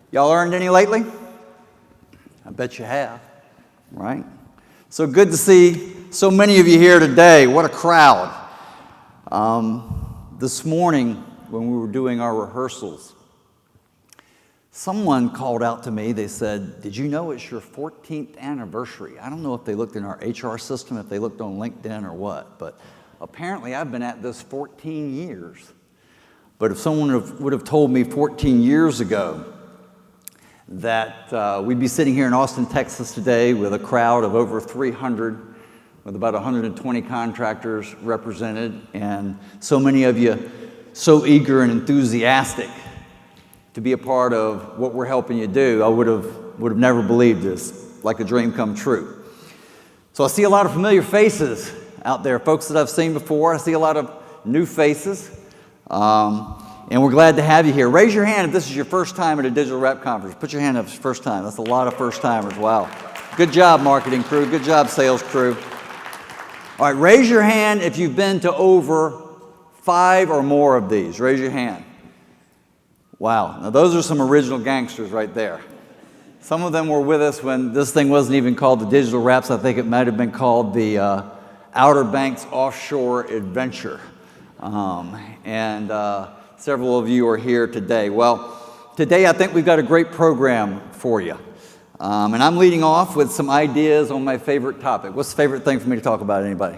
Y'all earned any lately? I bet you have, right? So good to see so many of you here today. What a crowd. This morning, when we were doing our rehearsals, someone called out to me. They said, "Did you know it's your 14th anniversary?" I don't know if they looked in our HR system, if they looked on LinkedIn or what, but apparently I've been at this 14 years. But if someone would have told me 14 years ago that we'd be sitting here in Austin, Texas today with a crowd of over 300, with about 120 contractors represented, and so many of you so eager and enthusiastic to be a part of what we're helping you do, I would have never believed this, like a dream come true. So I see a lot of familiar faces out there, folks that I've seen before. I see a lot of new faces. And we're glad to have you here. Raise your hand if this is your first time at a digital rep conference. Put your hand up if it's your first time. That's a lot of first timers. Wow. Good job, marketing crew. Good job, sales crew. All right, raise your hand if you've been to over 5 or more of these. Raise your hand. Wow. Now, those are some original gangsters right there. Some of them were with us when this thing wasn't even called the Digital Reps. I think it might have been called the Outer Banks Offshore Adventure. Several of you are here today. Well, today I think we've got a great program for you. And I'm leading off with some ideas on my favorite topic. What's the favorite thing for me to talk about, anybody?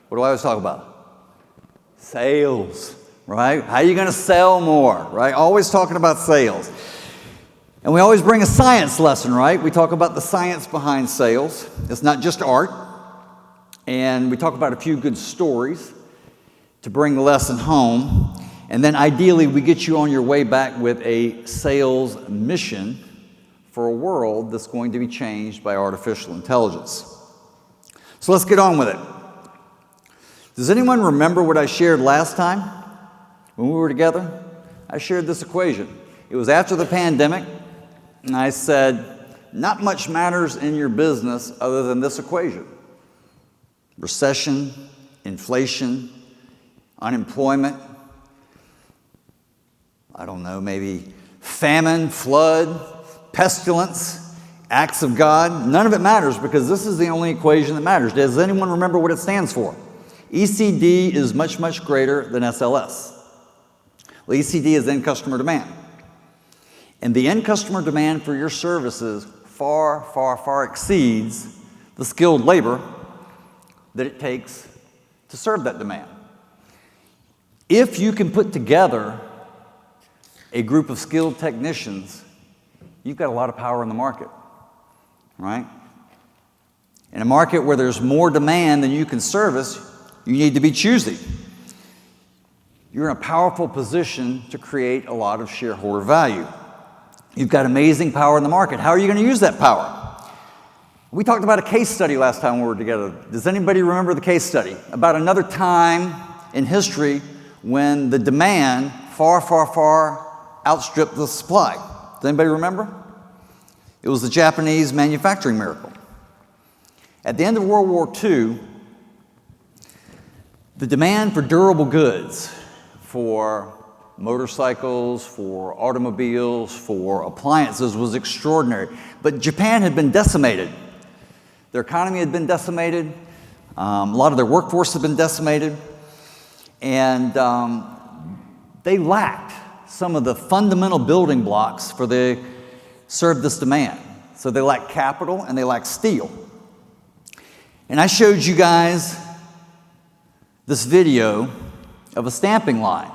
What do I always talk about? Sales, right? How are you going to sell more, right? Always talking about sales. And we always bring a science lesson, right? We talk about the science behind sales. It's not just art. And we talk about a few good stories to bring the lesson home. And then ideally, we get you on your way back with a sales mission for a world that's going to be changed by artificial intelligence. So let's get on with it. Does anyone remember what I shared last time when we were together? I shared this equation. It was after the pandemic, and I said, not much matters in your business other than this equation. Recession, inflation, unemployment, I don't know, maybe famine, flood, pestilence, acts of God. None of it matters because this is the only equation that matters. Does anyone remember what it stands for? ECD is much, much greater than SLS. Well, ECD is end customer demand. And the end customer demand for your services far, far, far exceeds the skilled labor that it takes to serve that demand. If you can put together a group of skilled technicians, you've got a lot of power in the market, right? In a market where there's more demand than you can service, you need to be choosy. You're in a powerful position to create a lot of shareholder value. You've got amazing power in the market. How are you going to use that power? We talked about a case study last time we were together. Does anybody remember the case study? About another time in history when the demand far, far, far outstripped the supply. Does anybody remember? It was the Japanese manufacturing miracle. At the end of World War II, the demand for durable goods, for motorcycles, for automobiles, for appliances was extraordinary. But Japan had been decimated. Their economy had been decimated. A lot of their workforce had been decimated. And they lacked some of the fundamental building blocks for they serve this demand. So they lack capital and they lack steel. And I showed you guys this video of a stamping line.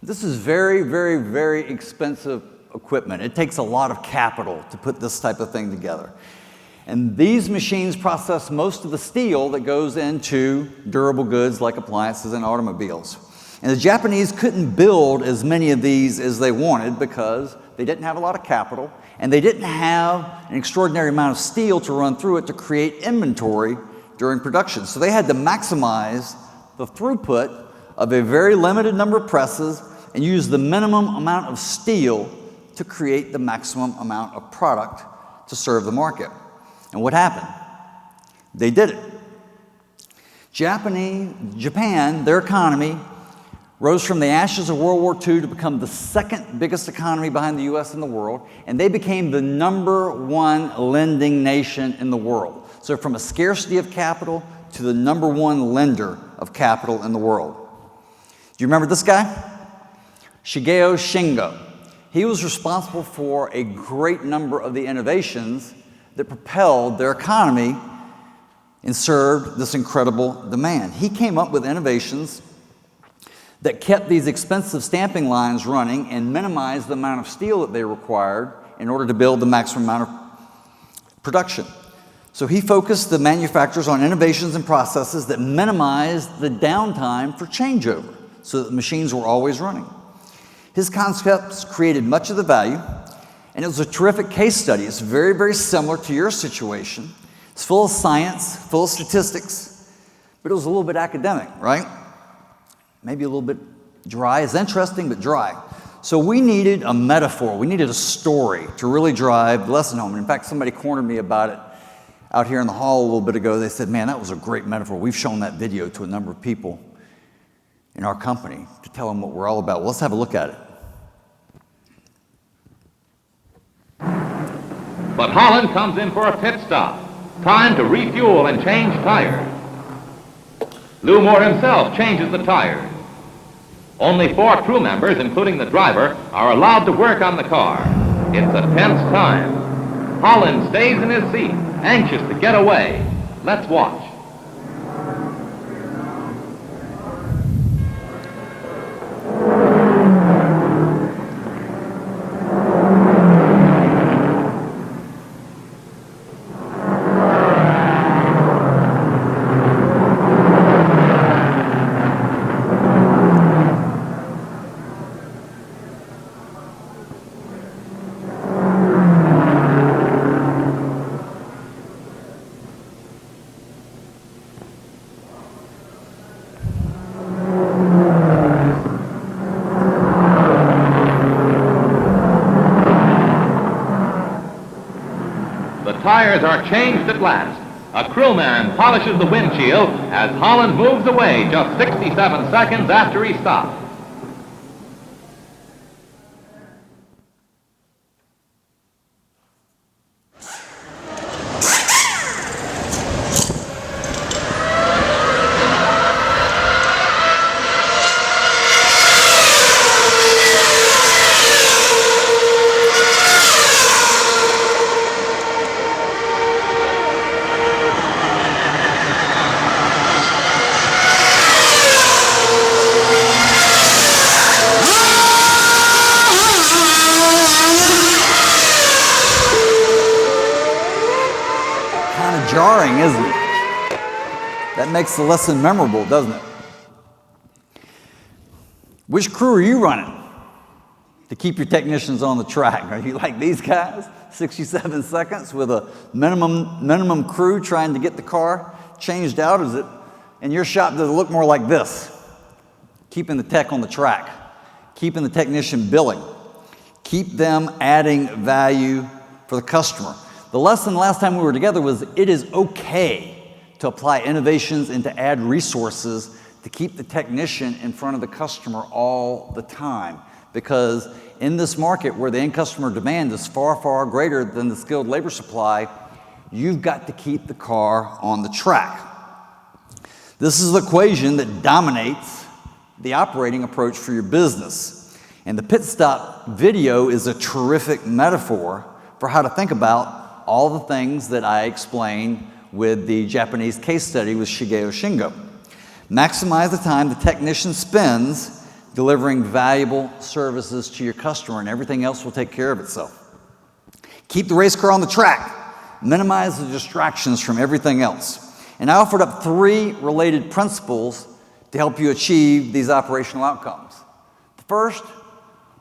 This is very, very, very expensive equipment. It takes a lot of capital to put this type of thing together. And these machines process most of the steel that goes into durable goods like appliances and automobiles. And the Japanese couldn't build as many of these as they wanted because they didn't have a lot of capital and they didn't have an extraordinary amount of steel to run through it to create inventory during production. So they had to maximize the throughput of a very limited number of presses and use the minimum amount of steel to create the maximum amount of product to serve the market. And what happened? They did it. Japan, their economy rose from the ashes of World War II to become the second biggest economy behind the US in the world, and they became the #1 lending nation in the world. So from a scarcity of capital to the #1 lender of capital in the world. Do you remember this guy? Shigeo Shingo. He was responsible for a great number of the innovations that propelled their economy and served this incredible demand. He came up with innovations that kept these expensive stamping lines running and minimized the amount of steel that they required in order to build the maximum amount of production. So he focused the manufacturers on innovations and processes that minimized the downtime for changeover so that the machines were always running. His concepts created much of the value, and it was a terrific case study. It's very, very similar to your situation. It's full of science, full of statistics, but it was a little bit academic, right? Maybe a little bit dry. It's interesting, but dry. So we needed a metaphor. We needed a story to really drive the lesson home. And in fact, somebody cornered me about it out here in the hall a little bit ago. They said, man, that was a great metaphor. We've shown that video to a number of people in our company to tell them what we're all about. Well, let's have a look at it. But Holland comes in for a pit stop. Time to refuel and change tires. Lou Moore himself changes the tires. Only 4 crew members, including the driver, are allowed to work on the car. It's a tense time. Holland stays in his seat, anxious to get away. Let's watch. Tires are changed at last. A crewman polishes the windshield as Holland moves away just 67 seconds after he stops. Jarring, isn't it? That makes the lesson memorable, doesn't it? Which crew are you running to keep your technicians on the track? Are you like these guys, 67 seconds with a minimum crew trying to get the car changed out? Is it in your shop, does it look more like this? Keeping the tech on the track, keeping the technician billing, keep them adding value for the customer. The lesson last time we were together was it is okay to apply innovations and to add resources to keep the technician in front of the customer all the time. Because in this market where the end customer demand is far, far greater than the skilled labor supply, you've got to keep the car on the track. This is the equation that dominates the operating approach for your business. And the pit stop video is a terrific metaphor for how to think about all the things that I explained with the Japanese case study with Shigeo Shingo. Maximize the time the technician spends delivering valuable services to your customer, and everything else will take care of itself. Keep the race car on the track. Minimize the distractions from everything else. And I offered up 3 related principles to help you achieve these operational outcomes. The first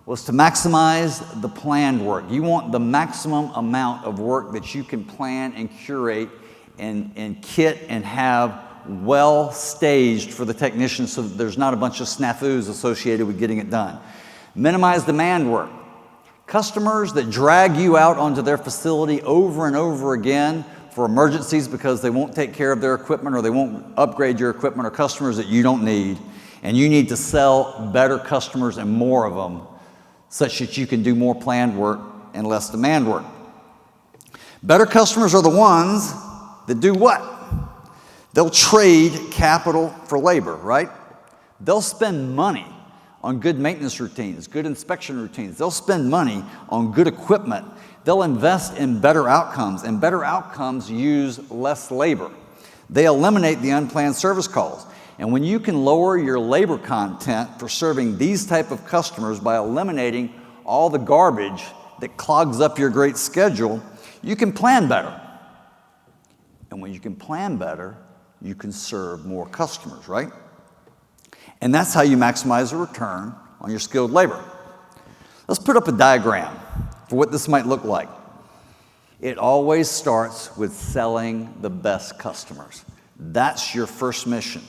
was to maximize the planned work. You want the maximum amount of work that you can plan and curate and kit and have well staged for the technician so that there's not a bunch of snafus associated with getting it done. Minimize demand work. Customers that drag you out onto their facility over and over again for emergencies because they won't take care of their equipment or they won't upgrade your equipment, or customers that you don't need. And you need to sell better customers and more of them such that you can do more planned work and less demand work. Better customers are the ones that do what? They'll trade capital for labor, right? They'll spend money on good maintenance routines, good inspection routines. They'll spend money on good equipment. They'll invest in better outcomes, and better outcomes use less labor. They eliminate the unplanned service calls. And when you can lower your labor content for serving these type of customers by eliminating all the garbage that clogs up your great schedule, you can plan better. And when you can plan better, you can serve more customers, right? And that's how you maximize the return on your skilled labor. Let's put up a diagram for what this might look like. It always starts with selling the best customers. That's your first mission.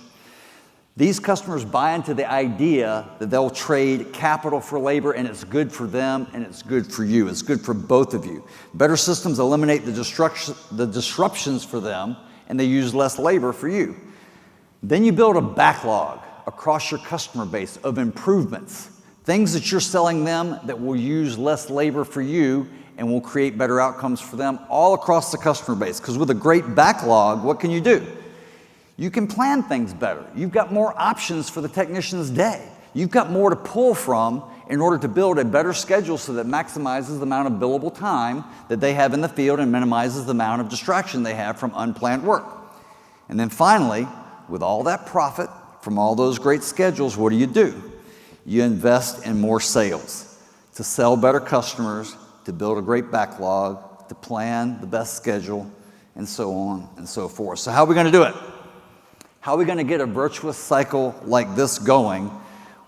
These customers buy into the idea that they'll trade capital for labor, and it's good for them and it's good for you. It's good for both of you. Better systems eliminate the disruptions for them, and they use less labor for you. Then you build a backlog across your customer base of improvements, things that you're selling them that will use less labor for you and will create better outcomes for them all across the customer base. Because with a great backlog, what can you do? You can plan things better. You've got more options for the technician's day. You've got more to pull from in order to build a better schedule so that maximizes the amount of billable time that they have in the field and minimizes the amount of distraction they have from unplanned work. And then finally, with all that profit from all those great schedules, what do? You invest in more sales to sell better customers, to build a great backlog, to plan the best schedule, and so on and so forth. So how are we going to do it? How are we going to get a virtuous cycle like this going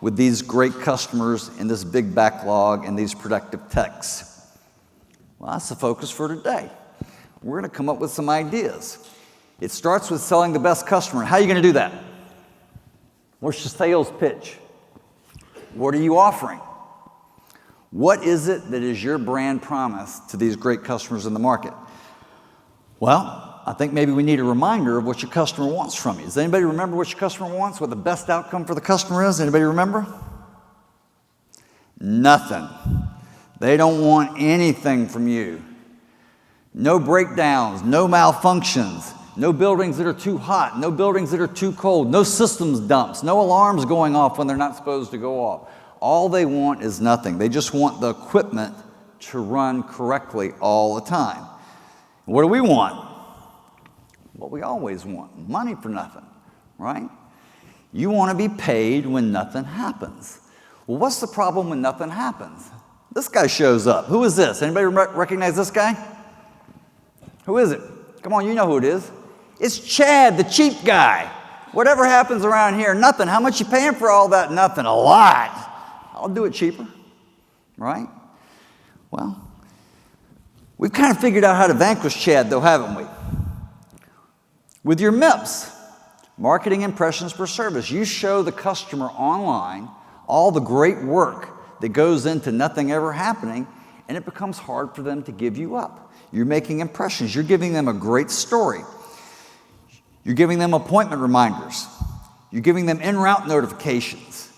with these great customers and this big backlog and these productive techs? Well, that's the focus for today. We're going to come up with some ideas. It starts with selling the best customer. How are you going to do that? What's your sales pitch? What are you offering? What is it that is your brand promise to these great customers in the market? Well, I think maybe we need a reminder of what your customer wants from you. Does anybody remember what your customer wants, what the best outcome for the customer is? Anybody remember? Nothing. They don't want anything from you. No breakdowns, no malfunctions, no buildings that are too hot, no buildings that are too cold, no systems dumps, no alarms going off when they're not supposed to go off. All they want is nothing. They just want the equipment to run correctly all the time. What do we want? What we always want, money for nothing, right? You want to be paid when nothing happens. Well, what's the problem when nothing happens? This guy shows up. Who is this? Anybody recognize this guy? Who is it? Come on, you know who it is. It's Chad, the cheap guy. Whatever happens around here, nothing. How much you paying for all that? Nothing. A lot. I'll do it cheaper, right? Well, we've kind of figured out how to vanquish Chad, though, haven't we? With your MIPS, marketing impressions per service, you show the customer online all the great work that goes into nothing ever happening, and it becomes hard for them to give you up. You're making impressions. You're giving them a great story. You're giving them appointment reminders. You're giving them en route notifications.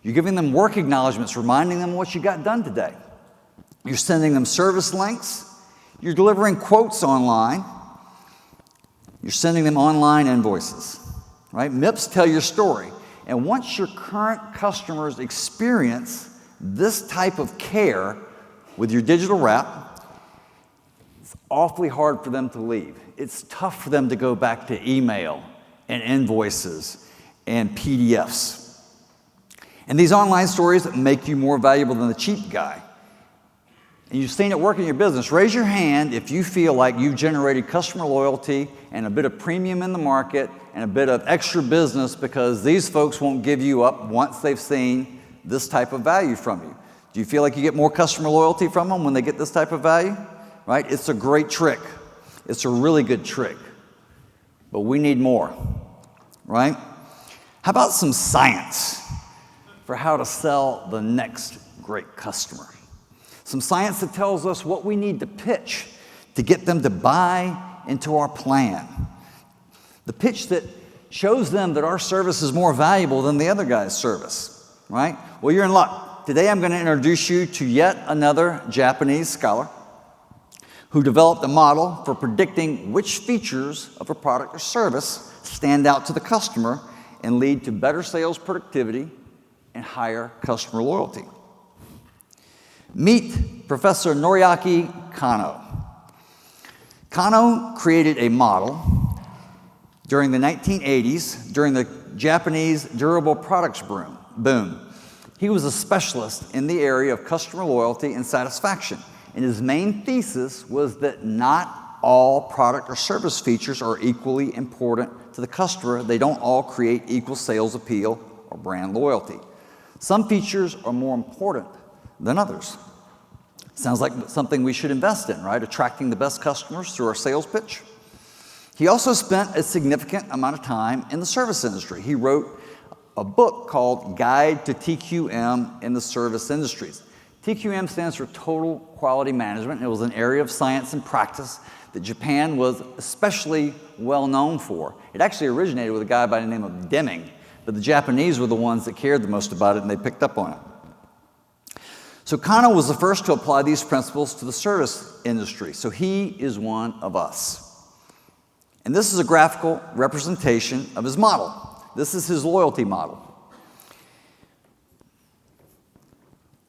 You're giving them work acknowledgments, reminding them what you got done today. You're sending them service links. You're delivering quotes online. You're sending them online invoices, right? MIPS tell your story. And once your current customers experience this type of care with your digital wrap, it's awfully hard for them to leave. It's tough for them to go back to email and invoices and PDFs. And these online stories make you more valuable than the cheap guy. And you've seen it work in your business. Raise your hand if you feel like you've generated customer loyalty and a bit of premium in the market and a bit of extra business because these folks won't give you up once they've seen this type of value from you. Do you feel like you get more customer loyalty from them when they get this type of value? Right? It's a great trick. It's a really good trick. But we need more, right? How about some science for how to sell the next great customer? Some science that tells us what we need to pitch to get them to buy into our plan. The pitch that shows them that our service is more valuable than the other guy's service, right? Well, you're in luck. Today I'm going to introduce you to yet another Japanese scholar who developed a model for predicting which features of a product or service stand out to the customer and lead to better sales productivity and higher customer loyalty. Meet Professor Noriaki Kano. Kano created a model during the 1980s, during the Japanese durable products boom. He was a specialist in the area of customer loyalty and satisfaction, and his main thesis was that not all product or service features are equally important to the customer. They don't all create equal sales appeal or brand loyalty. Some features are more important than others. Sounds like something we should invest in, right? Attracting the best customers through our sales pitch. He also spent a significant amount of time in the service industry. He wrote a book called Guide to TQM in the Service Industries. TQM stands for Total Quality Management. It was an area of science and practice that Japan was especially well known for. It actually originated with a guy by the name of Deming, but the Japanese were the ones that cared the most about it, and they picked up on it. So Kano was the first to apply these principles to the service industry, so he is one of us. And this is a graphical representation of his model. This is his loyalty model.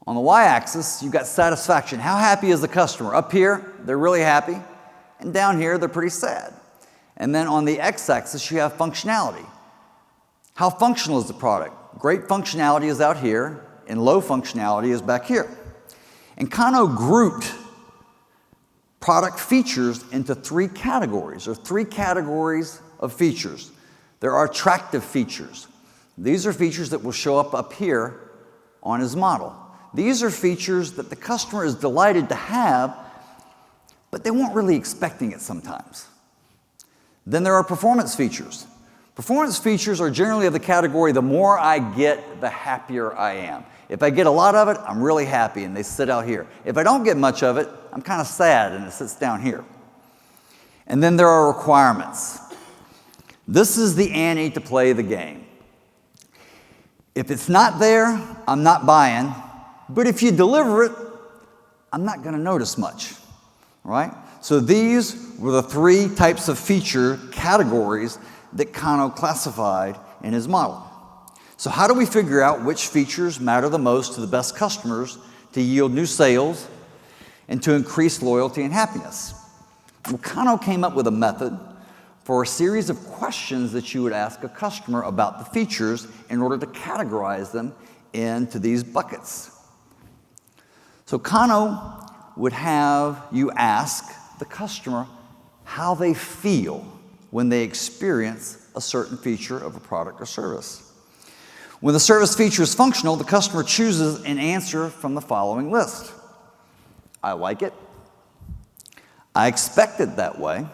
On the y-axis, you've got satisfaction. How happy is the customer? Up here, they're really happy, and down here, they're pretty sad. And then on the x-axis, you have functionality. How functional is the product? Great functionality is out here, and low functionality is back here. And Kano grouped product features into three categories of features. There are attractive features. These are features that will show up here on his model. These are features that the customer is delighted to have, but they weren't really expecting it sometimes. Then there are performance features. Performance features are generally of the category, the more I get, the happier I am. If I get a lot of it, I'm really happy, and they sit out here. If I don't get much of it, I'm kind of sad, and it sits down here. And then there are requirements. This is the ante to play the game. If it's not there, I'm not buying, but if you deliver it, I'm not going to notice much, right? So these were the three types of feature categories that Kano classified in his model. So how do we figure out which features matter the most to the best customers to yield new sales and to increase loyalty and happiness? Well, Kano came up with a method for a series of questions that you would ask a customer about the features in order to categorize them into these buckets. So Kano would have you ask the customer how they feel when they experience a certain feature of a product or service. When the service feature is functional, the customer chooses an answer from the following list. I like it. I expect it that way.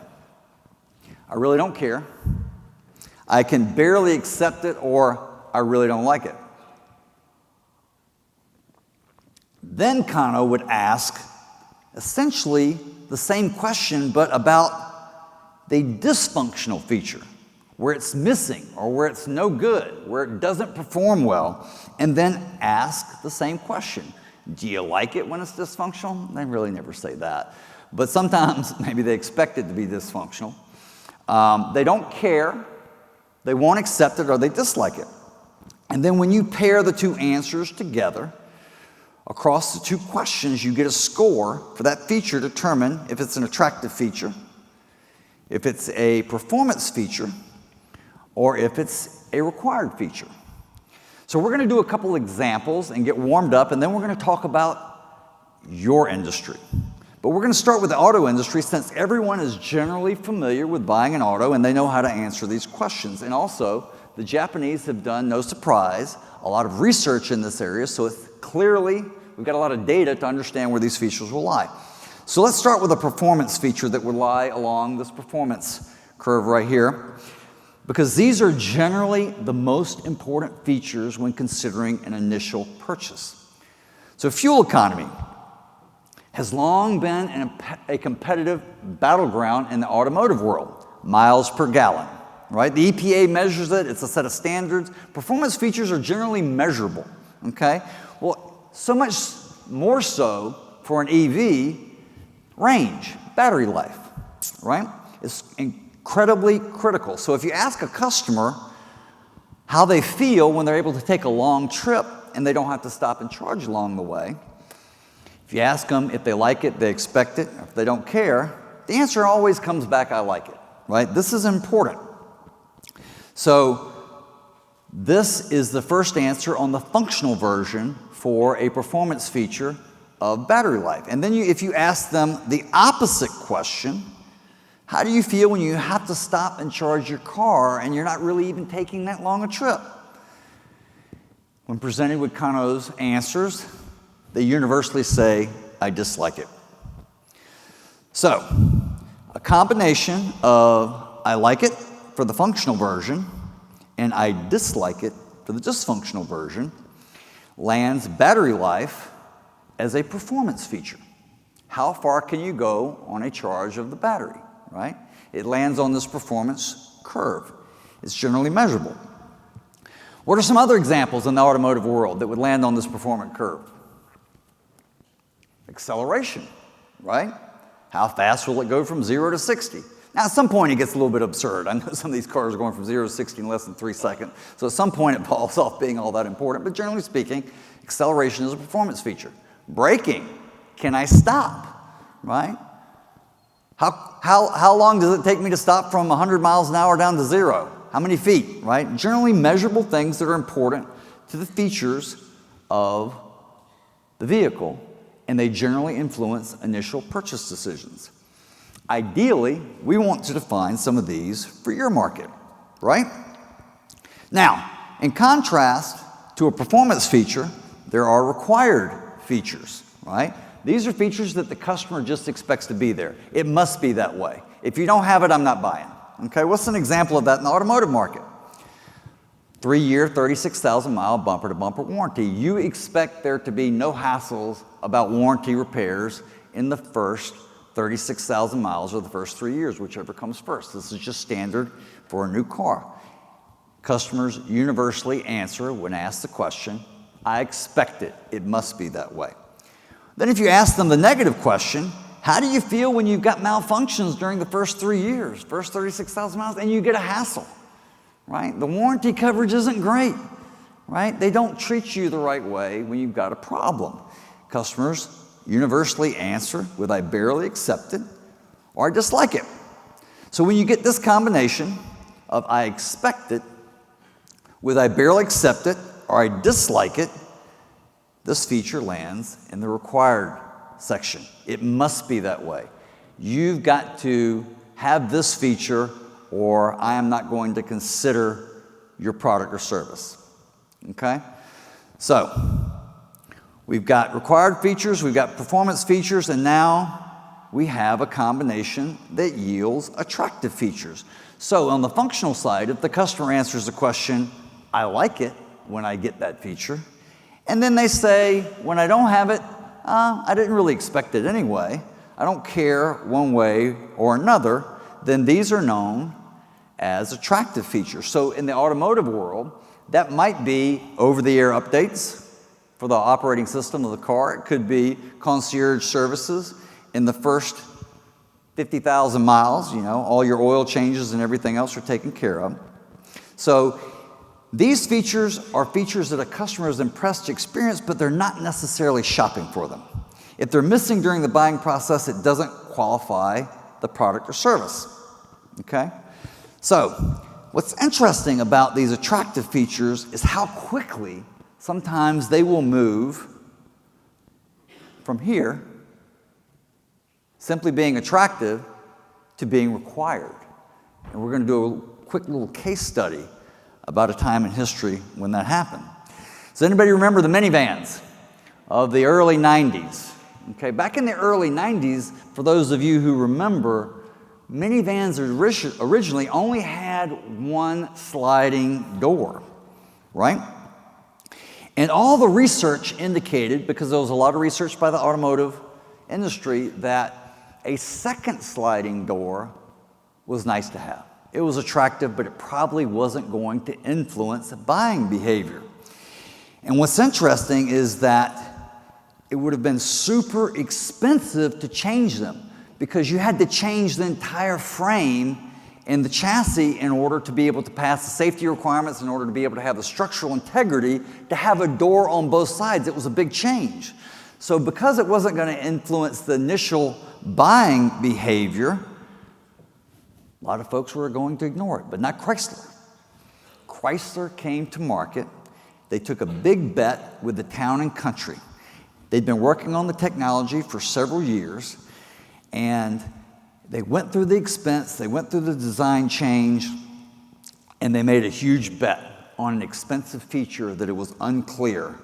I really don't care. I can barely accept it, or I really don't like it. Then Kano would ask essentially the same question, but about the dysfunctional feature, where it's missing or where it's no good, where it doesn't perform well, and then ask the same question. Do you like it when it's dysfunctional? They really never say that. But sometimes maybe they expect it to be dysfunctional. They don't care, they won't accept it, or they dislike it. And then when you pair the two answers together, across the two questions, you get a score for that feature to determine if it's an attractive feature, if it's a performance feature, or if it's a required feature. So we're going to do a couple examples and get warmed up, and then we're going to talk about your industry. But we're going to start with the auto industry, since everyone is generally familiar with buying an auto and they know how to answer these questions. And also, the Japanese have done, no surprise, a lot of research in this area, so it's clearly, we've got a lot of data to understand where these features will lie. So let's start with a performance feature that would lie along this performance curve right here, because these are generally the most important features when considering an initial purchase. So fuel economy has long been a competitive battleground in the automotive world. Miles per gallon. right? The EPA measures it. It's a set of standards. Performance features are generally measurable, okay? Well, so much more so for an EV, range, battery life, right? It's incredibly critical. So if you ask a customer how they feel when they're able to take a long trip and they don't have to stop and charge along the way, if you ask them if they like it, they expect it, if they don't care, the answer always comes back, I like it, right? This is important. So this is the first answer on the functional version for a performance feature of battery life. And then if you ask them the opposite question, how do you feel when you have to stop and charge your car and you're not really even taking that long a trip? When presented with kind of those answers, they universally say, I dislike it. So, a combination of I like it for the functional version and I dislike it for the dysfunctional version lands battery life as a performance feature. How far can you go on a charge of the battery, right? It lands on this performance curve. It's generally measurable. What are some other examples in the automotive world that would land on this performance curve? Acceleration, right? How fast will it go from 0 to 60? Now, at some point, it gets a little bit absurd. I know some of these cars are going from 0 to 60 in less than 3 seconds. So at some point, it falls off being all that important. But generally speaking, acceleration is a performance feature. Braking, can I stop, right? How long does it take me to stop from 100 miles an hour down to 0? How many feet, right? Generally measurable things that are important to the features of the vehicle, and they generally influence initial purchase decisions. Ideally, we want to define some of these for your market, right? Now, in contrast to a performance feature, there are required features, right? These are features that the customer just expects to be there. It must be that way. If you don't have it, I'm not buying. Okay, what's an example of that in the automotive market? 3-year, 36,000-mile bumper-to-bumper warranty. You expect there to be no hassles about warranty repairs in the first 36,000 miles or the first 3 years, whichever comes first. This is just standard for a new car. Customers universally answer when asked the question, I expect it. It must be that way. Then if you ask them the negative question, how do you feel when you've got malfunctions during the first 3 years, first 36,000 miles, and you get a hassle, right? The warranty coverage isn't great, right? They don't treat you the right way when you've got a problem. Customers universally answer with I barely accept it or I dislike it. So when you get this combination of I expect it with I barely accept it or I dislike it, this feature lands in the required section. It must be that way. You've got to have this feature or I am not going to consider your product or service. Okay? So, we've got required features, we've got performance features, and now we have a combination that yields attractive features. So on the functional side, if the customer answers the question, I like it when I get that feature, and then they say, when I don't have it, I didn't really expect it anyway, I don't care one way or another, then these are known as attractive features. So in the automotive world, that might be over-the-air updates for the operating system of the car. It could be concierge services in the first 50,000 miles, all your oil changes and everything else are taken care of. So these features are features that a customer is impressed to experience, but they're not necessarily shopping for them. If they're missing during the buying process, it doesn't qualify the product or service. Okay? So, what's interesting about these attractive features is how quickly sometimes they will move from here, simply being attractive, to being required. And we're going to do a quick little case study about a time in history when that happened. Does anybody remember the minivans of the early 90s? Okay, back in the early 90s, for those of you who remember, minivans originally only had one sliding door, right? And all the research indicated, because there was a lot of research by the automotive industry, that a second sliding door was nice to have. It was attractive, but it probably wasn't going to influence buying behavior. And what's interesting is that it would have been super expensive to change them because you had to change the entire frame and the chassis in order to be able to pass the safety requirements, in order to be able to have the structural integrity, to have a door on both sides. It was a big change. So because it wasn't going to influence the initial buying behavior, a lot of folks were going to ignore it, but not Chrysler. Chrysler came to market. They took a big bet with the town and country. They'd been working on the technology for several years, and they went through the expense, they went through the design change, and they made a huge bet on an expensive feature that it was unclear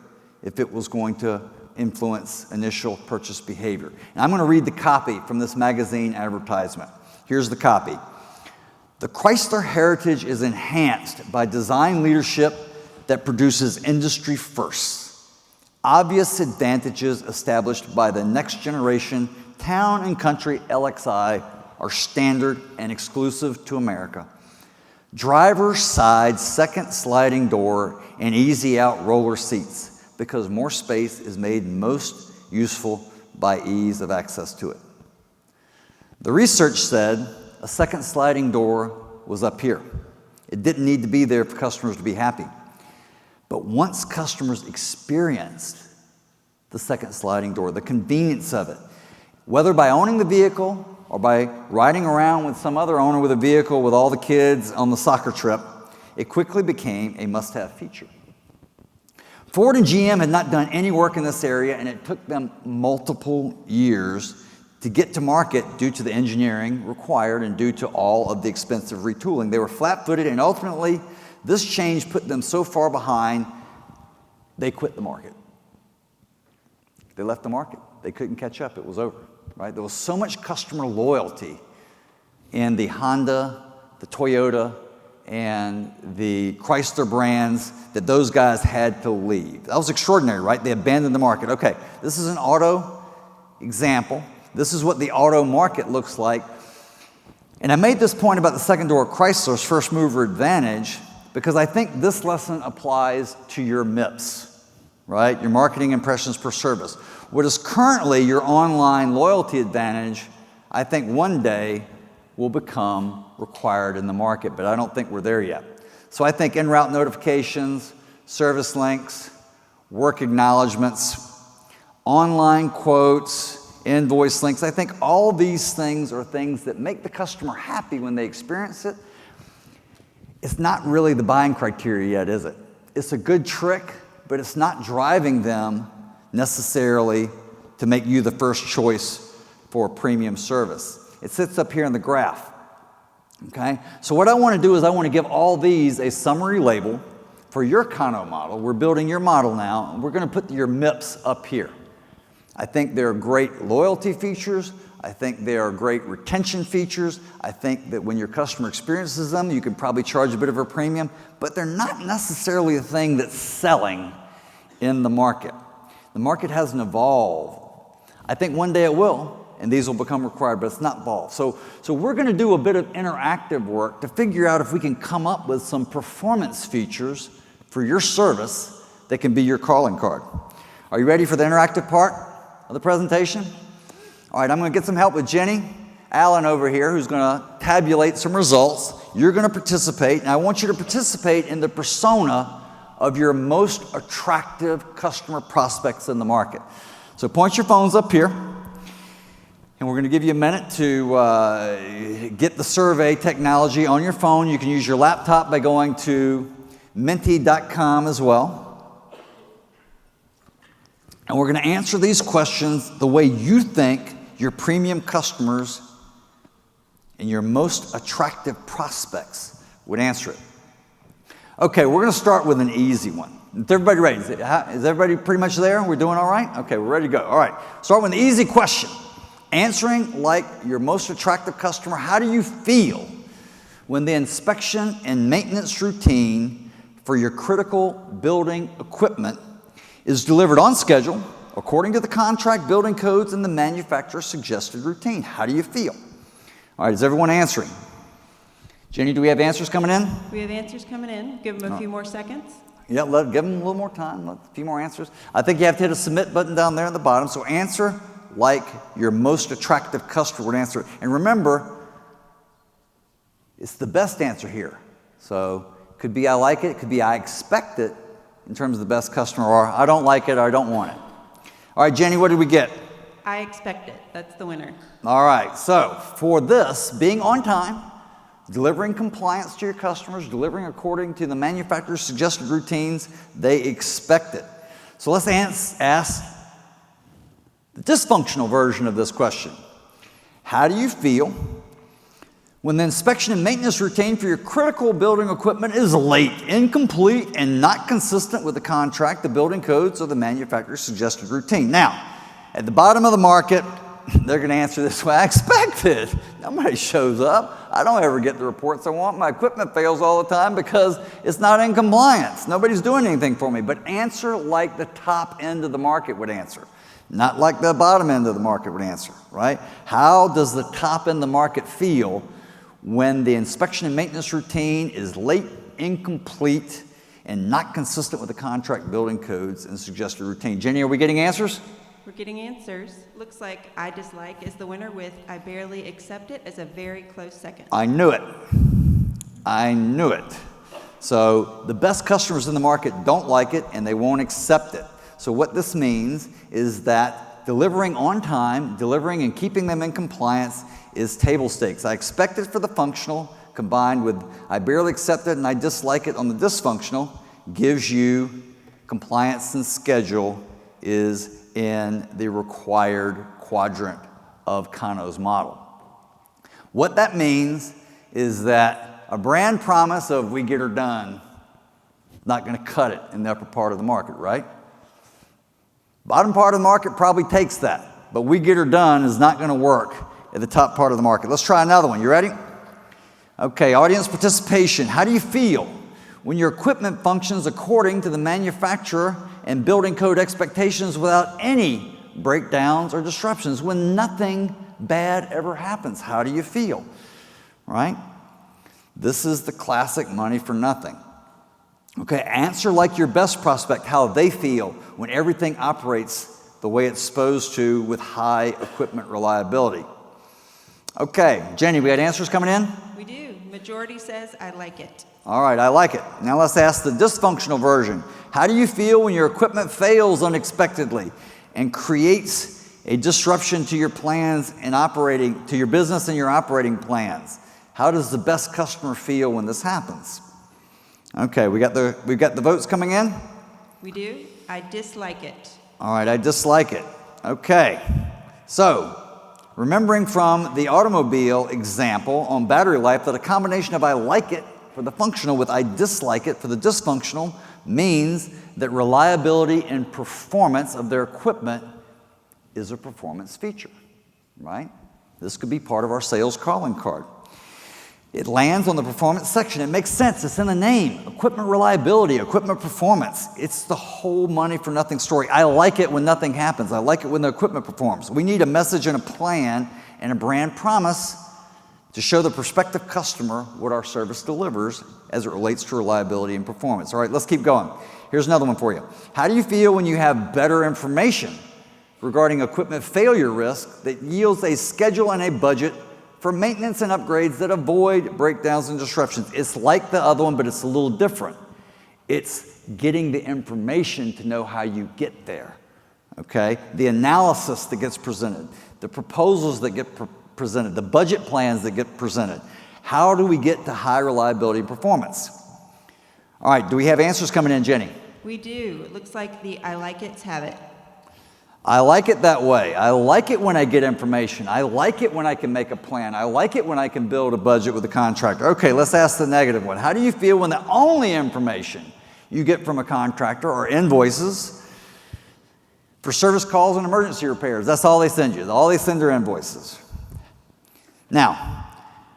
if it was going to influence initial purchase behavior. And I'm going to read the copy from this magazine advertisement. Here's the copy. The Chrysler heritage is enhanced by design leadership that produces industry firsts. Obvious advantages established by the next generation town and country LXI are standard and exclusive to America. Driver's side second sliding door and easy out roller seats, because more space is made most useful by ease of access to it. The research said a second sliding door was up here. It didn't need to be there for customers to be happy. But once customers experienced the second sliding door, the convenience of it, whether by owning the vehicle or by riding around with some other owner with a vehicle with all the kids on the soccer trip, it quickly became a must-have feature. Ford and GM had not done any work in this area, and it took them multiple years to get to market due to the engineering required and due to all of the expensive retooling. They were flat-footed, and ultimately, this change put them so far behind, they quit the market. They left the market. They couldn't catch up. It was over, right? There was so much customer loyalty in the Honda, the Toyota, and the Chrysler brands that those guys had to leave. That was extraordinary, right? They abandoned the market. Okay, this is an auto example. This is what the auto market looks like. And I made this point about the second door of Chrysler's first mover advantage because I think this lesson applies to your MIPS, right? Your marketing impressions per service. What is currently your online loyalty advantage, I think one day will become required in the market, but I don't think we're there yet. So I think en-route notifications, service links, work acknowledgments, online quotes, invoice links, I think all these things are things that make the customer happy when they experience it. It's not really the buying criteria yet, is it? It's a good trick, but it's not driving them necessarily to make you the first choice for a premium service. It sits up here in the graph, okay? So what I want to do is I want to give all these a summary label for your Kano model. We're building your model now, and we're going to put your MIPS up here. I think they're great loyalty features. I think they are great retention features. I think that when your customer experiences them, you can probably charge a bit of a premium, but they're not necessarily a thing that's selling in the market. The market hasn't evolved. I think one day it will, and these will become required, but it's not evolved. So we're going to do a bit of interactive work to figure out if we can come up with some performance features for your service that can be your calling card. Are you ready for the interactive part of the presentation? All right, I'm going to get some help with Jenny Allen over here, who's going to tabulate some results. You're going to participate, and I want you to participate in the persona of your most attractive customer prospects in the market. So point your phones up here, and we're going to give you a minute to get the survey technology on your phone. You can use your laptop by going to menti.com as well. And we're going to answer these questions the way you think your premium customers and your most attractive prospects would answer it. Okay, we're going to start with an easy one. Is everybody ready? Is everybody pretty much there? We're doing all right? Okay, we're ready to go. All right, start with an easy question. Answering like your most attractive customer, how do you feel when the inspection and maintenance routine for your critical building equipment is delivered on schedule, according to the contract, building codes, and the manufacturer's suggested routine? How do you feel? All right, is everyone answering? Jenny, do we have answers coming in? We have answers coming in. Give them a few more seconds. Yeah, give them a little more time, a few more answers. I think you have to hit a submit button down there at the bottom. So answer like your most attractive customer would answer. And remember, it's the best answer here. So it could be I like it, it could be I expect it in terms of the best customer, or I don't like it, or I don't want it. All right, Jenny, what did we get? I expect it. That's the winner. All right, so for this, being on time, delivering compliance to your customers, delivering according to the manufacturer's suggested routines, they expect it. So let's ask the dysfunctional version of this question. How do you feel when the inspection and maintenance routine for your critical building equipment is late, incomplete, and not consistent with the contract, the building codes, or the manufacturer's suggested routine? Now, at the bottom of the market, they're going to answer this way: I expect it. Nobody shows up. I don't ever get the reports I want. My equipment fails all the time because it's not in compliance. Nobody's doing anything for me. But answer like the top end of the market would answer, not like the bottom end of the market would answer, right? How does the top end of the market feel when the inspection and maintenance routine is late, incomplete, and not consistent with the contract, building codes, and suggested routine? Jenny, are we getting answers? We're getting answers. Looks like I dislike is the winner with I barely accept it as a very close second. I knew it. I knew it. So the best customers in the market don't like it and they won't accept it. So what this means is that delivering on time, delivering and keeping them in compliance is table stakes. I expect it for the functional, combined with I barely accept it and I dislike it on the dysfunctional, gives you compliance and schedule is in the required quadrant of Kano's model. What that means is that a brand promise of we get her done is not going to cut it in the upper part of the market, right? Bottom part of the market probably takes that, but we get her done is not going to work at the top part of the market. Let's try another one. You ready? Okay, audience participation. How do you feel when your equipment functions according to the manufacturer and building code expectations without any breakdowns or disruptions, when nothing bad ever happens? How do you feel? Right? This is the classic money for nothing. Okay, answer like your best prospect how they feel when everything operates the way it's supposed to with high equipment reliability. Okay, Jenny, we got answers coming in? We do. Majority says I like it. All right, I like it. Now let's ask the dysfunctional version. How do you feel when your equipment fails unexpectedly and creates a disruption to your plans and operating, to your business and your operating plans? How does the best customer feel when this happens? Okay, we've got the votes coming in? We do. I dislike it. All right, I dislike it. Okay, so remembering from the automobile example on battery life that a combination of I like it for the functional with I dislike it for the dysfunctional means that reliability and performance of their equipment is a performance feature, right? This could be part of our sales calling card. It lands on the performance section. It makes sense. It's in the name. Equipment reliability, equipment performance. It's the whole money for nothing story. I like it when nothing happens. I like it when the equipment performs. We need a message and a plan and a brand promise to show the prospective customer what our service delivers as it relates to reliability and performance. All right, let's keep going. Here's another one for you. How do you feel when you have better information regarding equipment failure risk that yields a schedule and a budget for maintenance and upgrades that avoid breakdowns and disruptions? It's like the other one, but it's a little different. It's getting the information to know how you get there, okay? The analysis that gets presented, the proposals that get presented, the budget plans that get presented. How do we get to high reliability and performance? All right, do we have answers coming in, Jenny? We do. It looks like the I like it's have it. I like it that way. I like it when I get information. I like it when I can make a plan. I like it when I can build a budget with a contractor. Okay, let's ask the negative one. How do you feel when the only information you get from a contractor are invoices for service calls and emergency repairs? That's all they send you. All they send are invoices. Now,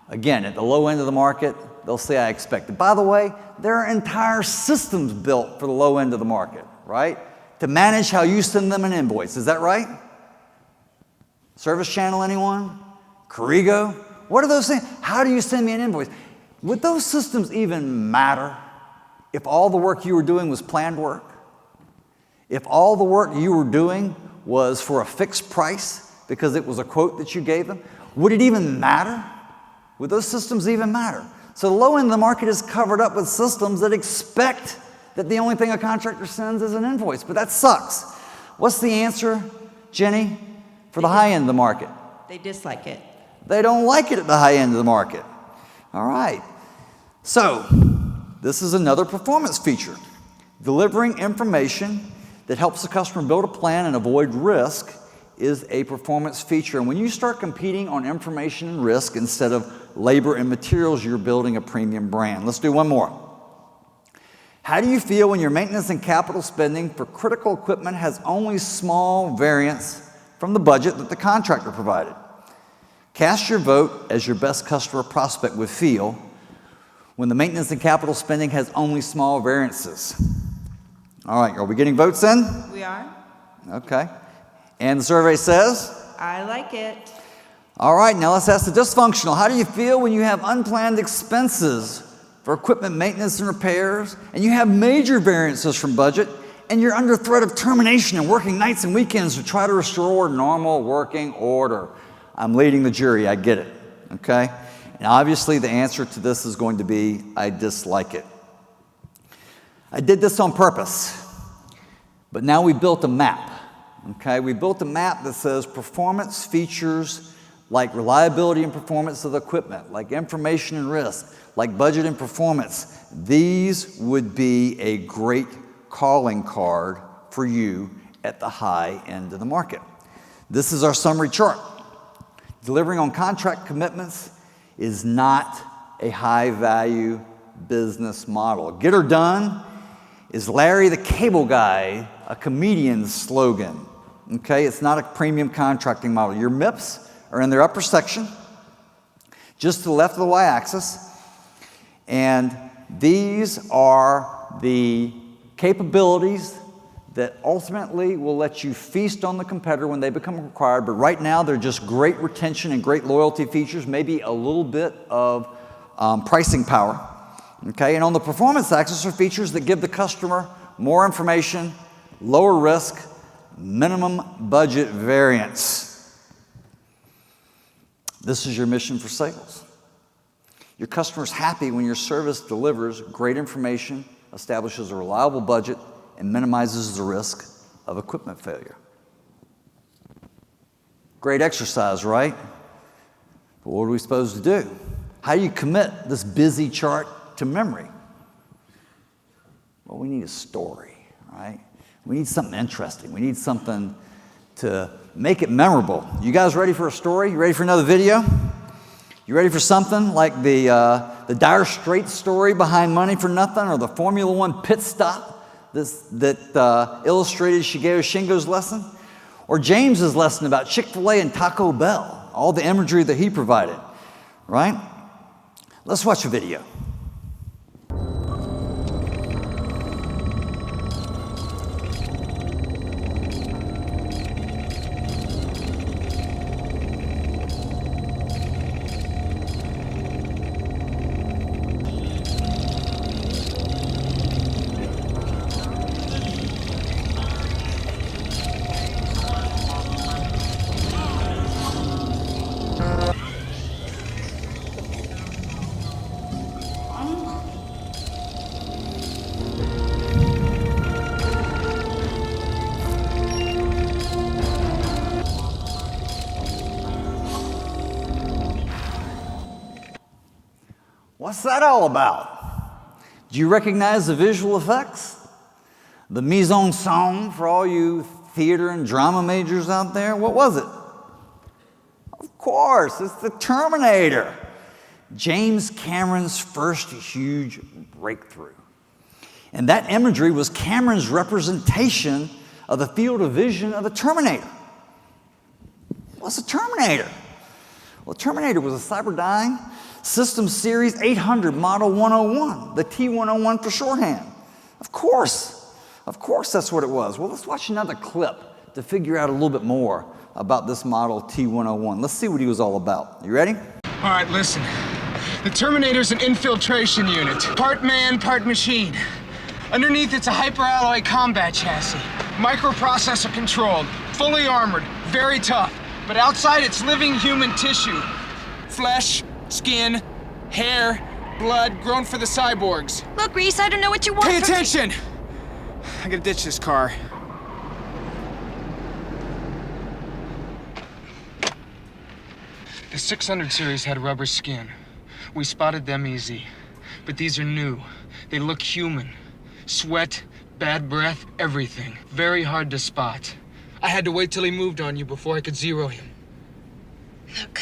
again, at the low end of the market, they'll say I expect it. By the way, there are entire systems built for the low end of the market, right? To manage how you send them an invoice. Is that right? Service Channel, anyone? Corrigo? What are those things? How do you send me an invoice? Would those systems even matter if all the work you were doing was planned work? If all the work you were doing was for a fixed price because it was a quote that you gave them? Would it even matter? Would those systems even matter? So the low end of the market is covered up with systems that expect that the only thing a contractor sends is an invoice, but that sucks. What's the answer, Jenny, for the high end of the market? They dislike it. They don't like it at the high end of the market. All right. So this is another performance feature. Delivering information that helps the customer build a plan and avoid risk is a performance feature. And when you start competing on information and risk instead of labor and materials, you're building a premium brand. Let's do one more. How do you feel when your maintenance and capital spending for critical equipment has only small variance from the budget that the contractor provided? Cast your vote as your best customer prospect would feel when the maintenance and capital spending has only small variances. All right, are we getting votes in? We are. Okay. And the survey says? I like it. All right, now let's ask the dysfunctional. How do you feel when you have unplanned expenses for equipment maintenance and repairs, and you have major variances from budget, and you're under threat of termination and working nights and weekends to try to restore normal working order? I'm leading the jury, I get it, okay? And obviously the answer to this is going to be, I dislike it. I did this on purpose, but now we built a map, okay? We built a map that says performance features like reliability and performance of the equipment, like information and risk, like budget and performance. These would be a great calling card for you at the high end of the market. This is our summary chart. Delivering on contract commitments is not a high-value business model. Get her done is Larry the Cable Guy, a comedian's slogan. Okay, it's not a premium contracting model. Your MIPS are in their upper section, just to the left of the y-axis, and these are the capabilities that ultimately will let you feast on the competitor when they become required, but right now they're just great retention and great loyalty features, maybe a little bit of pricing power. Okay, and on the performance axis are features that give the customer more information, lower risk, minimum budget variance. This is your mission for sales. Your customer's happy when your service delivers great information, establishes a reliable budget, and minimizes the risk of equipment failure. Great exercise, right? But what are we supposed to do? How do you commit this busy chart to memory? Well, we need a story, right? We need something interesting. We need something to make it memorable. You guys ready for a story? You ready for another video? You ready for something like the Dire Straits story behind Money for Nothing, or the Formula One pit stop that illustrated Shigeru Shingo's lesson? Or James's lesson about Chick-fil-A and Taco Bell, all the imagery that he provided, right? Let's watch a video. What's that all about? Do you recognize the visual effects? The mise en scène for all you theater and drama majors out there? What was it? Of course, it's the Terminator. James Cameron's first huge breakthrough. And that imagery was Cameron's representation of the field of vision of the Terminator. What's a Terminator? Well, Terminator was a Cyberdyne System Series 800 Model 101, the T101 for shorthand. Of course that's what it was. Well, let's watch another clip to figure out a little bit more about this model T101. Let's see what he was all about. You ready? All right, listen. The Terminator's an infiltration unit. Part man, part machine. Underneath, it's a hyperalloy combat chassis. Microprocessor controlled, fully armored, very tough. But outside, it's living human tissue. Flesh, skin, hair, blood, grown for the cyborgs. Look, Reese, I don't know what you want Pay from me. attention! I gotta ditch this car. The 600 series had rubber skin. We spotted them easy. But these are new. They look human. Sweat, bad breath, everything. Very hard to spot. I had to wait till he moved on you before I could zero him. Look,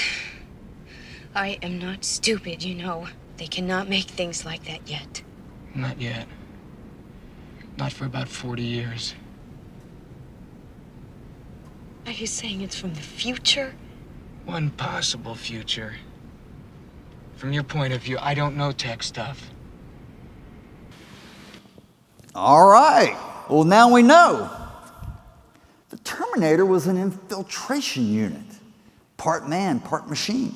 I am not stupid, you know. They cannot make things like that yet. Not yet. Not for about 40 years. Are you saying it's from the future? One possible future. From your point of view, I don't know tech stuff. All right. Well, now we know. The Terminator was an infiltration unit. Part man, part machine.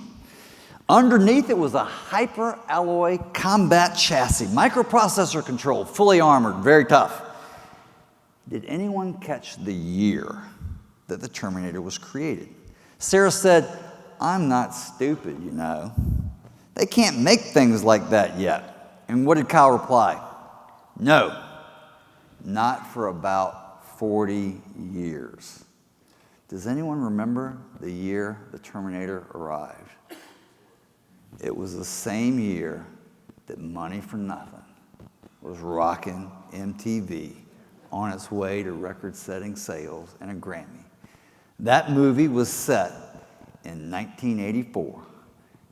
Underneath it was a hyper-alloy combat chassis, microprocessor controlled, fully armored, very tough. Did anyone catch the year that the Terminator was created? Sarah said, I'm not stupid, you know. They can't make things like that yet. And what did Kyle reply? No, not for about 40 years. Does anyone remember the year the Terminator arrived? It was the same year that Money for Nothing was rocking MTV on its way to record-setting sales and a Grammy. That movie was set in 1984,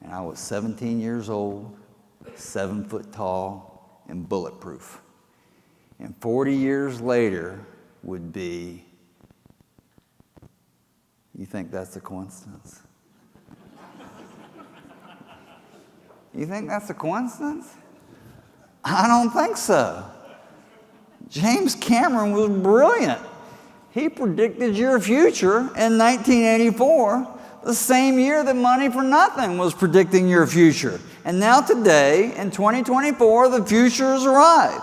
and I was 17 years old, 7 foot tall, and bulletproof. And 40 years later would be, you think that's a coincidence? You think that's a coincidence? I don't think so. James Cameron was brilliant. He predicted your future in 1984, the same year that Money for Nothing was predicting your future. And now today, in 2024, the future has arrived.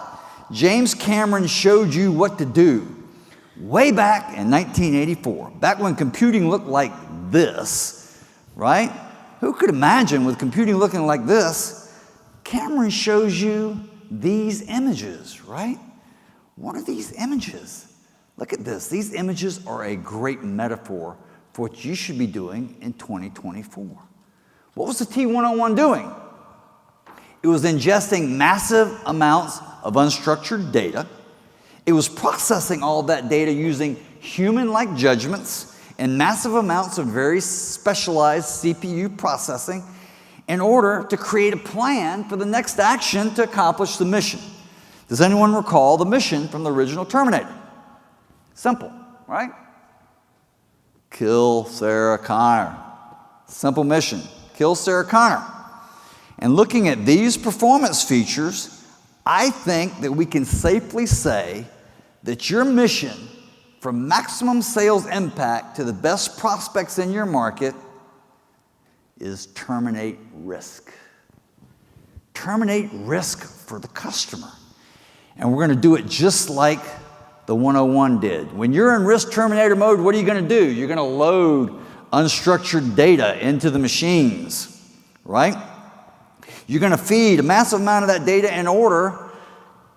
James Cameron showed you what to do way back in 1984, back when computing looked like this, right? Who could imagine with computing looking like this? Cameron shows you these images, right? What are these images? Look at this. These images are a great metaphor for what you should be doing in 2024. What was the T101 doing? It was ingesting massive amounts of unstructured data. It was processing all that data using human-like judgments and massive amounts of very specialized CPU processing in order to create a plan for the next action to accomplish the mission. Does anyone recall the mission from the original Terminator? Simple, right? Kill Sarah Connor. Simple mission. Kill Sarah Connor. And looking at these performance features, I think that we can safely say that your mission, from maximum sales impact to the best prospects in your market, is terminate risk. Terminate risk for the customer. And we're going to do it just like the 101 did. When you're in risk terminator mode, what are you going to do? You're going to load unstructured data into the machines, right? You're going to feed a massive amount of that data in order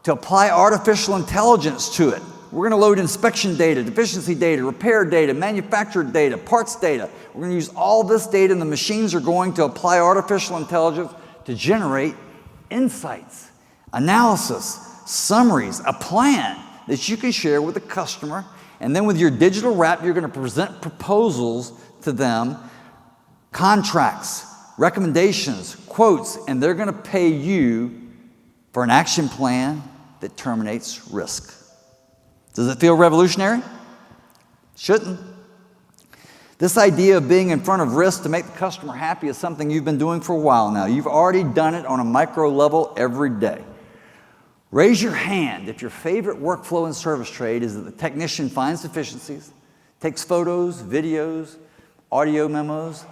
to apply artificial intelligence to it. We're going to load inspection data, deficiency data, repair data, manufacturer data, parts data. We're going to use all this data, and the machines are going to apply artificial intelligence to generate insights, analysis, summaries, a plan that you can share with the customer. And then with your digital wrap, you're going to present proposals to them, contracts, recommendations, quotes, and they're going to pay you for an action plan that terminates risk. Does it feel revolutionary? Shouldn't. This idea of being in front of risk to make the customer happy is something you've been doing for a while now. You've already done it on a micro level every day. Raise your hand if your favorite workflow in ServiceTrade is that the technician finds deficiencies, takes photos, videos, audio memos,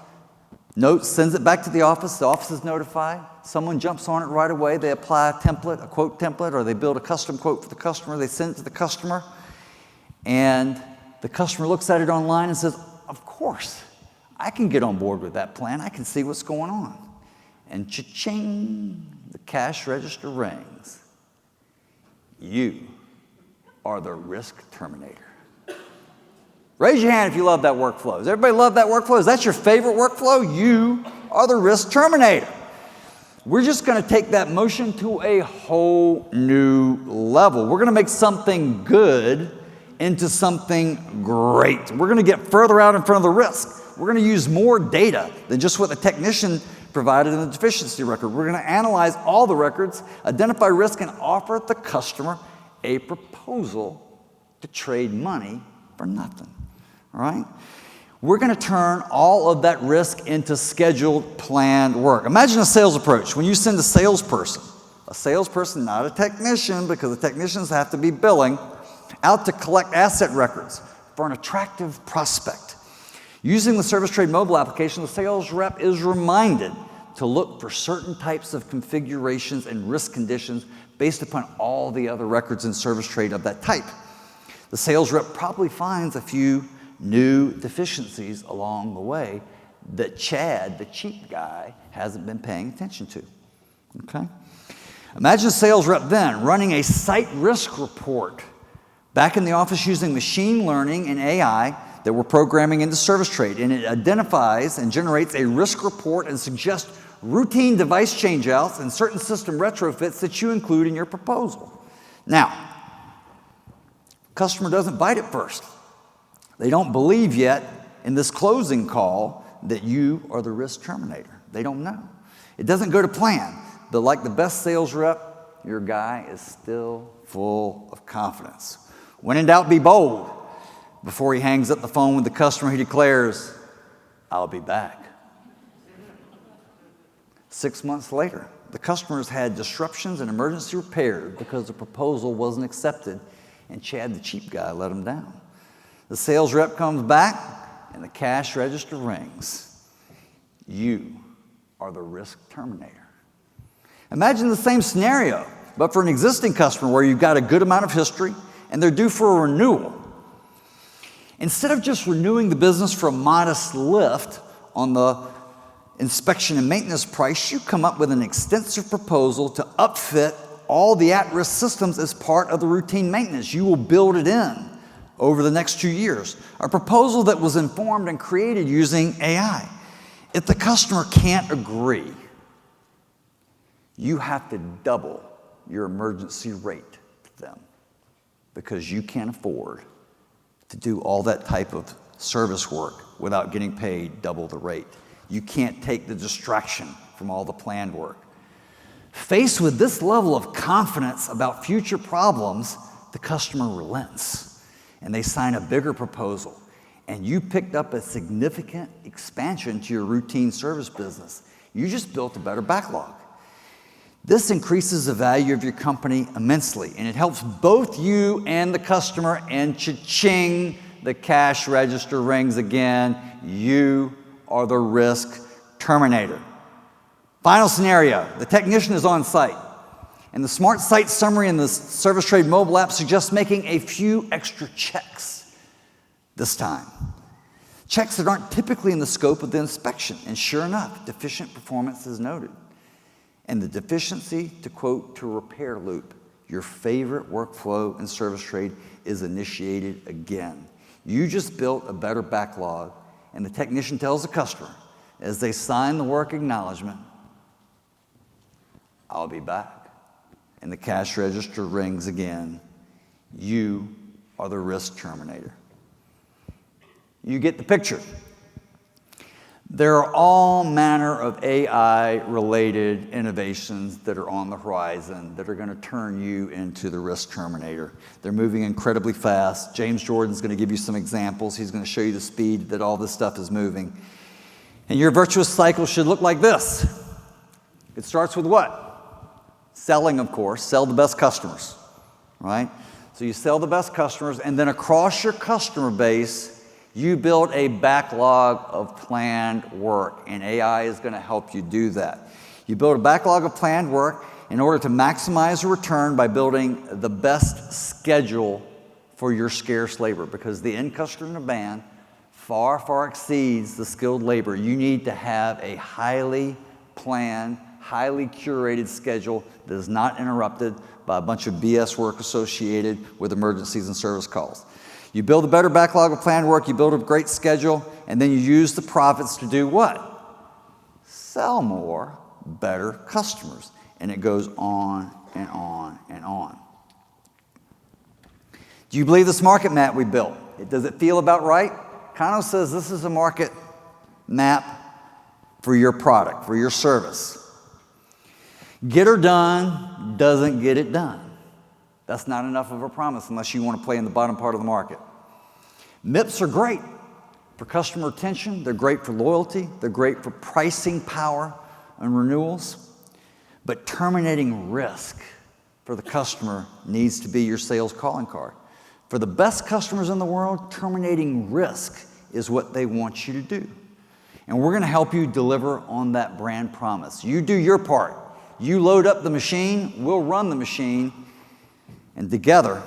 Note, sends it back to the office is notified, someone jumps on it right away, they apply a template, a quote template, or they build a custom quote for the customer, they send it to the customer, and the customer looks at it online and says, of course, I can get on board with that plan, I can see what's going on. And cha-ching, the cash register rings. You are the risk terminator. Raise your hand if you love that workflow. Does everybody love that workflow? Is that your favorite workflow? You are the risk terminator. We're just going to take that motion to a whole new level. We're going to make something good into something great. We're going to get further out in front of the risk. We're going to use more data than just what the technician provided in the deficiency record. We're going to analyze all the records, identify risk, and offer the customer a proposal to trade money for nothing. All right? We're going to turn all of that risk into scheduled, planned work. Imagine a sales approach. When you send a salesperson, not a technician, because the technicians have to be billing, out to collect asset records for an attractive prospect. Using the ServiceTrade mobile application, the sales rep is reminded to look for certain types of configurations and risk conditions based upon all the other records in ServiceTrade of that type. The sales rep probably finds a few new deficiencies along the way that Chad, the cheap guy, hasn't been paying attention to. Okay? Imagine a sales rep then running a site risk report back in the office using machine learning and AI that we're programming into ServiceTrade, and it identifies and generates a risk report and suggests routine device changeouts and certain system retrofits that you include in your proposal. Now, customer doesn't bite at first. They don't believe yet in this closing call that you are the risk terminator. They don't know. It doesn't go to plan, but like the best sales rep, your guy is still full of confidence. When in doubt, be bold. Before he hangs up the phone with the customer, he declares, I'll be back. 6 months later, the customers had disruptions and emergency repairs because the proposal wasn't accepted, and Chad, the cheap guy, let him down. The sales rep comes back, and the cash register rings. You are the risk terminator. Imagine the same scenario, but for an existing customer where you've got a good amount of history, and they're due for a renewal. Instead of just renewing the business for a modest lift on the inspection and maintenance price, you come up with an extensive proposal to upfit all the at-risk systems as part of the routine maintenance. You will build it in over the next 2 years. A proposal that was informed and created using AI. If the customer can't agree, you have to double your emergency rate to them because you can't afford to do all that type of service work without getting paid double the rate. You can't take the distraction from all the planned work. Faced with this level of confidence about future problems, the customer relents and they sign a bigger proposal, and you picked up a significant expansion to your routine service business. You just built a better backlog. This increases the value of your company immensely, and it helps both you and the customer, and cha-ching, the cash register rings again. You are the risk terminator. Final scenario, the technician is on site, and the Smart Site Summary in the ServiceTrade mobile app suggests making a few extra checks this time. Checks that aren't typically in the scope of the inspection, and sure enough, deficient performance is noted. And the deficiency, to quote, to repair loop, your favorite workflow in ServiceTrade, is initiated again. You just built a better backlog, and the technician tells the customer, as they sign the work acknowledgement, I'll be back. And the cash register rings again. You are the risk terminator. You get the picture. There are all manner of AI-related innovations that are on the horizon that are going to turn you into the risk terminator. They're moving incredibly fast. James Jordan's going to give you some examples. He's going to show you the speed that all this stuff is moving. And your virtuous cycle should look like this. It starts with what? Selling, of course. Sell the best customers, right? So you sell the best customers, and then across your customer base, You build a backlog of planned work, and AI is going to help you do that. You build a backlog of planned work in order to maximize the return by building the best schedule for your scarce labor, because the end customer demand far, far exceeds the skilled labor. You need to have a highly planned, highly curated schedule that is not interrupted by a bunch of BS work associated with emergencies and service calls. You build a better backlog of planned work, you build a great schedule, and then you use the profits to do what? Sell more better customers. And it goes on and on and on. Do you believe this market map we built? Does it feel about right? Kano says this is a market map for your product, for your service. Get her done doesn't get it done. That's not enough of a promise unless you want to play in the bottom part of the market. MIPS are great for customer retention. They're great for loyalty. They're great for pricing power and renewals. But terminating risk for the customer needs to be your sales calling card. For the best customers in the world, terminating risk is what they want you to do. And we're going to help you deliver on that brand promise. You do your part. You load up the machine, we'll run the machine, and together,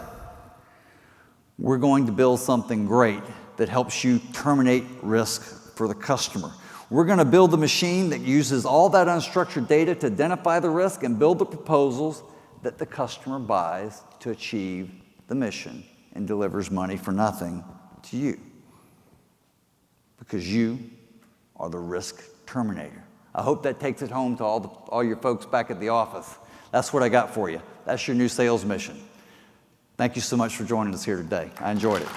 we're going to build something great that helps you terminate risk for the customer. We're going to build the machine that uses all that unstructured data to identify the risk and build the proposals that the customer buys to achieve the mission and delivers money for nothing to you. Because you are the risk terminator. I hope that takes it home to all your folks back at the office. That's what I got for you. That's your new sales mission. Thank you so much for joining us here today. I enjoyed it.